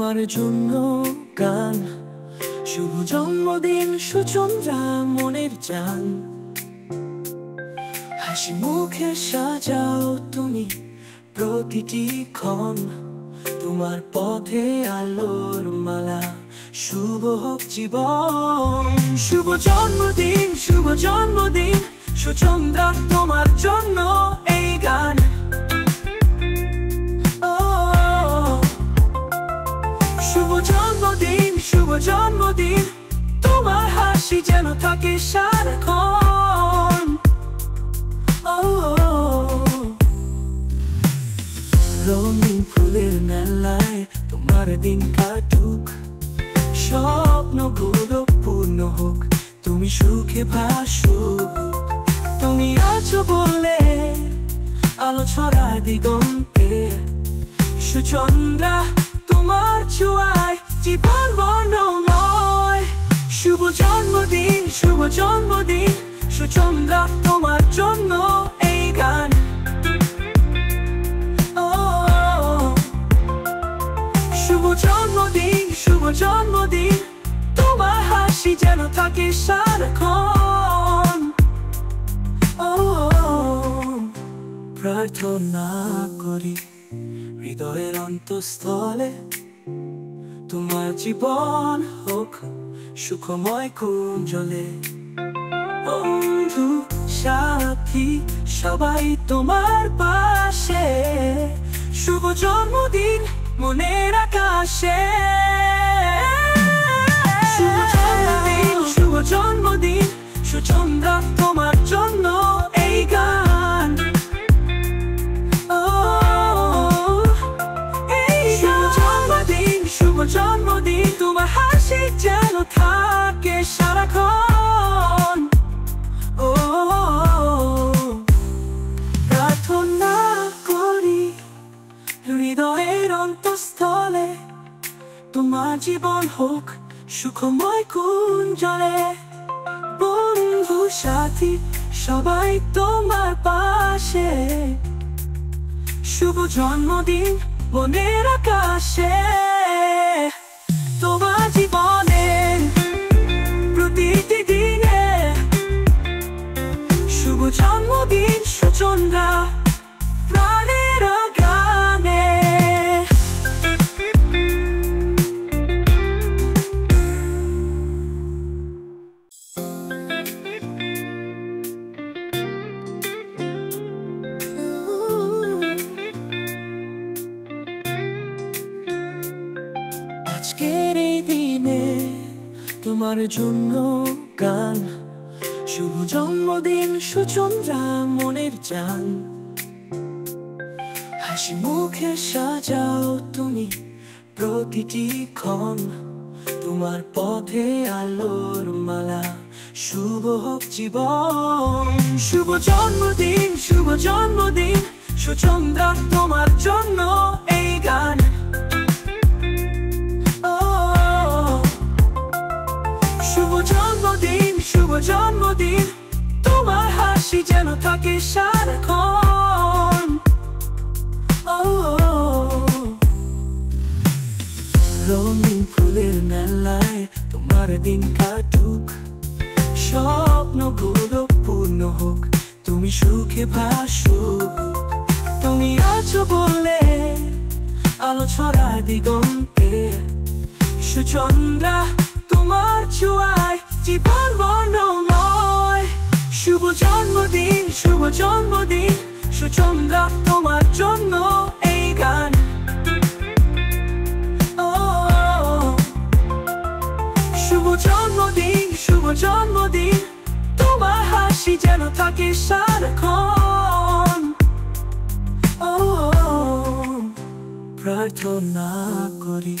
তোমার জন্য গান। শুভ জন্মদিন সুচন্দ্রা মনের জান। হাসি মুখে সাজাও তুমি প্রতিটি ক্ষণ। তোমার পথে আলোর মালা, শুভ হোক জীবন। শুভ জন্মদিন, শুভ জন্মদিন সুচন্দ্রা, তোমার জন্য এই গান। শুভ জন্মদিন, শুভ জন্মদিন, তোমার হাসি যেন থাকে সারাক্ষণ। রঙিন ফুলের মেলায় তোমার দিন কাটুক, স্বপ্নগুলো পূর্ণ হোক, তুমি সুখে ভাসুক। তুমি আছো বলে আলো ছড়ায় দিগন্তে, সুচন্দ্রা তোমার ছোঁয়ায় জীবন বর্ণময়। শুভ জন্মদিন, শুভ জন্মদিন সুচন্দ্রা, তোমার জন্য এই গান। শুভ জন্মদিন, শুভ জন্মদিন, তোমার হাসি যেন থাকে সারাক্ষণ। প্রার্থনা করি হৃদয়ের অন্তঃস্থলে, তোমার জীবন হোক সুখময় কুঞ্জলে। বন্ধু সাথী সবাই তোমার পাশে, শুভ জন্মদিন মনের আকাশে। শুভ জন্মদিন, শুভ জন্মদিন সুচন্দ্রা, তোমার জন্য এই গান। শুভ জন্মদিন, শুভ জন্মদিন, তোমার হাসি যেন থাকে সারাক্ষণ। প্রার্থনা করি হৃদয়ের অন্তঃস্থলে, তোমার জীবন হোক সুখময় কুঞ্জলে। বন্ধু সাথী সবাই তোমার পাশে, শুভ জন্মদিন মনের আকাশে। তোমার জীবনের প্রতিটি দিনে শুভ জন্মদিন সুচন্দ্রা, প্রাণের গানে। আজকের এই দিনে তোমার জন্য গান। শুভ জন্মদিন সুচন্দ্রা মনের জান। হাসি মুখে সাজাও তুমি প্রতিটি ক্ষণ। তোমার পথে আলোর মালা, শুভ হোক জীবন। শুভ জন্মদিন, শুভ জন্মদিন সুচন্দ্রা, তোমার জন্য এই গান। শুভ জন্মদিন, শুভ জন্মদিন, তোমার হাসি যেন থাকে সারাক্ষণ। রঙিন ফুলের মেলায় তোমার দিন কাটুক, স্বপ্নগুলো পূর্ণ হোক, তুমি সুখে ভাসুক। তুমি আছো বলে আলো ছড়ায় দিগন্তে, সুচন্দ্রা তোমার ছোঁয়ায় জীবন বর্ণময়। শুভ জন্মদিন, শুভ জন্মদিন সুচন্দ্রা, তোমার জন্য এই গান। শুভ জন্মদিন, শুভ জন্মদিন, তোমার হাসি যেন থাকে সারাক্ষণ। প্রার্থনা করি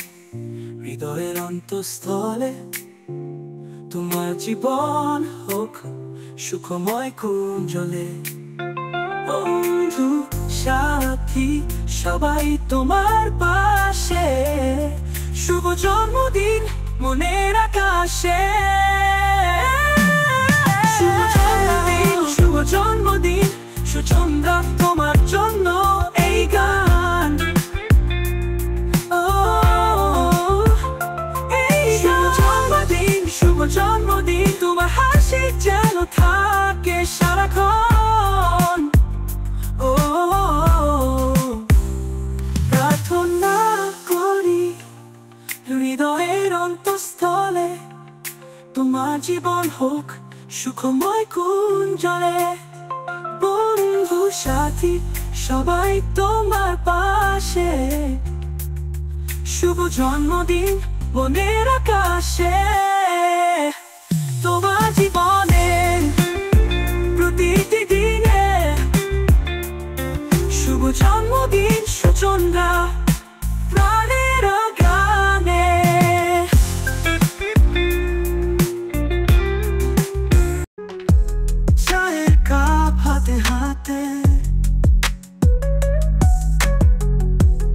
হৃদয়ের অন্তঃস্থলে, তোমার জীবন হোক সুখময় কুঞ্জলে। বন্ধু সাথী সবাই তোমার পাশে, শুভ জন্মদিন মনের আকাশে। শুভ জন্মদিন, শুভ জন্মদিন সুচন্দ্রা, তোমার জন্য এই গান। হৃদয়ের অন্তঃস্থলে তোমার জীবন হোক সুখময় কুঞ্জলে। বন্ধু সাথী সবাই তোমার পাশে, শুভ জন্মদিন মনের আকাশে। তোমার জীবনের প্রতিটি দিনে শুভ জন্মদিন সুচন্দ্রা প্রাণের গানে। চায়ের কাপ হাতে হাতে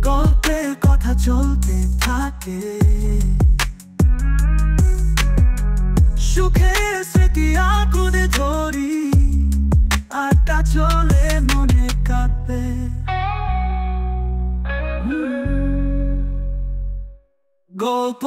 গল্পের কথা চলতে থাকে, সুখের স্মৃতি আঁকুড়ে ধরি, আড্ডা চলে মনে কাঁপে। গল্প